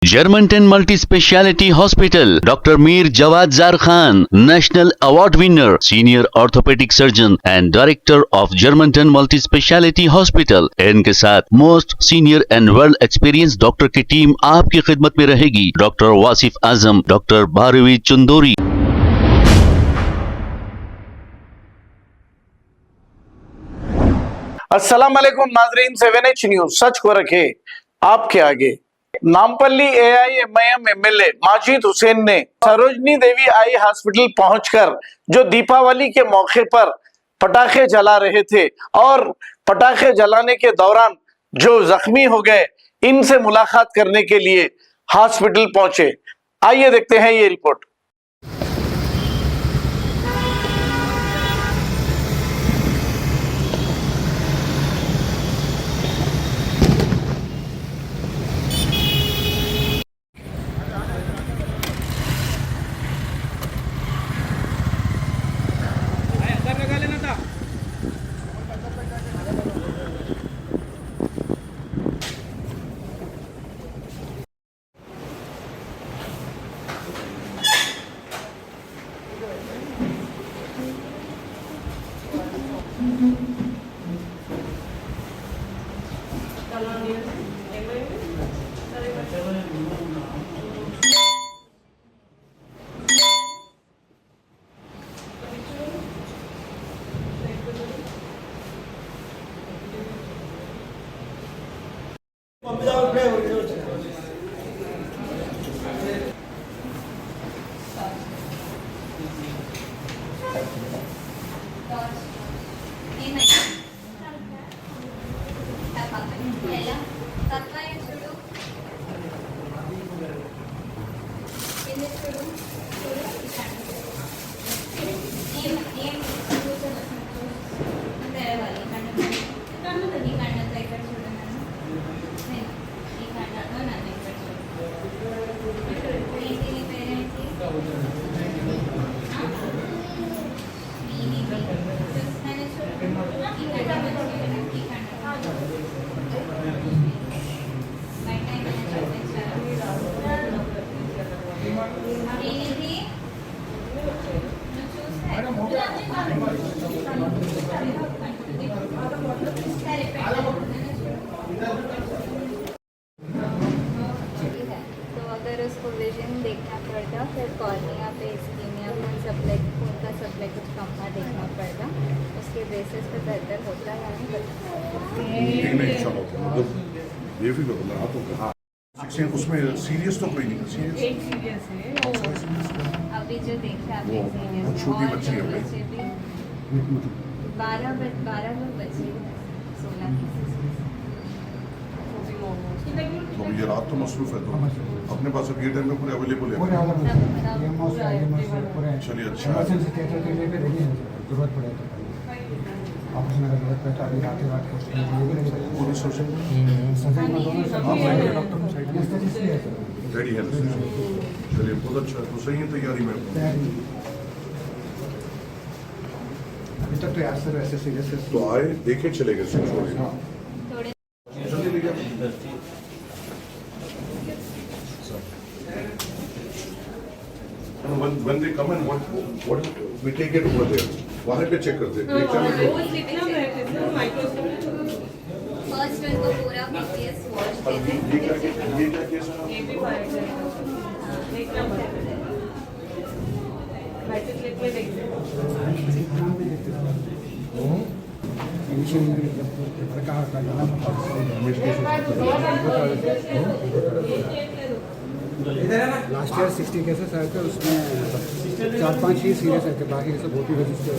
Germantown Multi Speciality Hospital, Dr. Mir Jawad Zar Khan, National Award winner, Senior Orthopedic Surgeon and Director of Germantown Multi Speciality Hospital। इनके साथ most senior and world experience doctor की team आपकी खिदमत में रहेगी। Doctor Wasif Azam, doctor Bharvi Chandori. अस्सलाम वालेकुम नाजरीन, 7H न्यूज सच को रखे आपके आगे। नामपल्ली AIMIM MLA माजिद हुसैन ने सरोजनी देवी आई हॉस्पिटल पहुंचकर जो दीपावली के मौके पर पटाखे जला रहे थे और पटाखे जलाने के दौरान जो जख्मी हो गए, इनसे मुलाकात करने के लिए हॉस्पिटल पहुंचे। आइए देखते हैं ये रिपोर्ट। उसको विजन देखना पड़ता, फिर कॉर्निया पे इस्कीमिया खून का सप्लाई कुछ कम ना देखना पड़ता, उसके बेसिस पे बेहतर होता है। ये भी उसमें सीरियस तो कोई नहीं सीरियस है। अभी जो देखा आपने वो छोटी बच्ची है बच्चे भी 12 लोग बचे, 16 तो ये रात तो मसरूफ है, तो अपने पास अब ये टाइम में पूरे अवेलेबल है। चलिए अच्छा है। जरूरत पड़े तो ऑपरेशन अगर जरूरत पड़े तो अभी रात पूरी सोशल रेडी है। चलिए बहुत अच्छा, तो सही है तैयारी में। अभी तक तो यार सर ऐसे सीरियस है तो आए देखे चले गए। When they come and what we take it over there, वहाँ पे चेक करते हैं। फर्स्ट वन को पूरा पीपीएस वॉश देते हैं। ये क्या केस है? ये भी फाइल है। एक नंबर बाइसिकल में देखते हैं। लास्ट ईयर 60 केसेस आए थे, उसमें 4-5 ही सीरियस आए थे, बाकी सब बहुत ही register.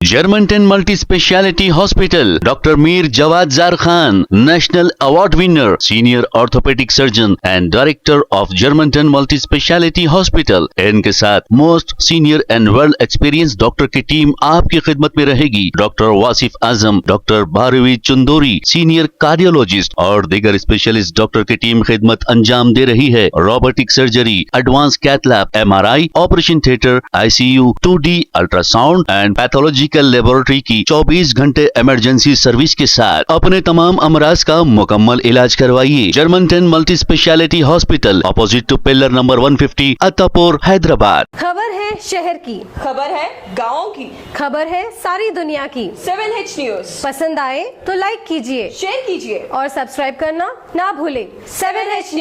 Germantown Multi Speciality Hospital, Dr. Mir Jawad Zar Khan, National Award winner, Senior Orthopedic Surgeon and Director of Germantown Multi Speciality Hospital। इनके साथ most senior and world experience doctor की टीम आपकी खिदमत में रहेगी। Doctor Wasif Azam, doctor Bharvi Chandori, senior cardiologist और दीगर specialist doctor की टीम खिदमत अंजाम दे रही है। Robotic surgery, advance cath lab, MRI, operation theatre, ICU, 2D ultrasound ultrasound and pathological laboratory की 24 घंटे इमरजेंसी सर्विस के साथ अपने तमाम अमराज का मुकम्मल इलाज करवाइए। Germanten multi speciality hospital, opposite to pillar number 150, Attapur, Hyderabad. खबर है शहर की, खबर है गाँव की, खबर है सारी दुनिया की। 7H न्यूज पसंद आए तो लाइक कीजिए, शेयर कीजिए और सब्सक्राइब करना ना भूलें। 7H news.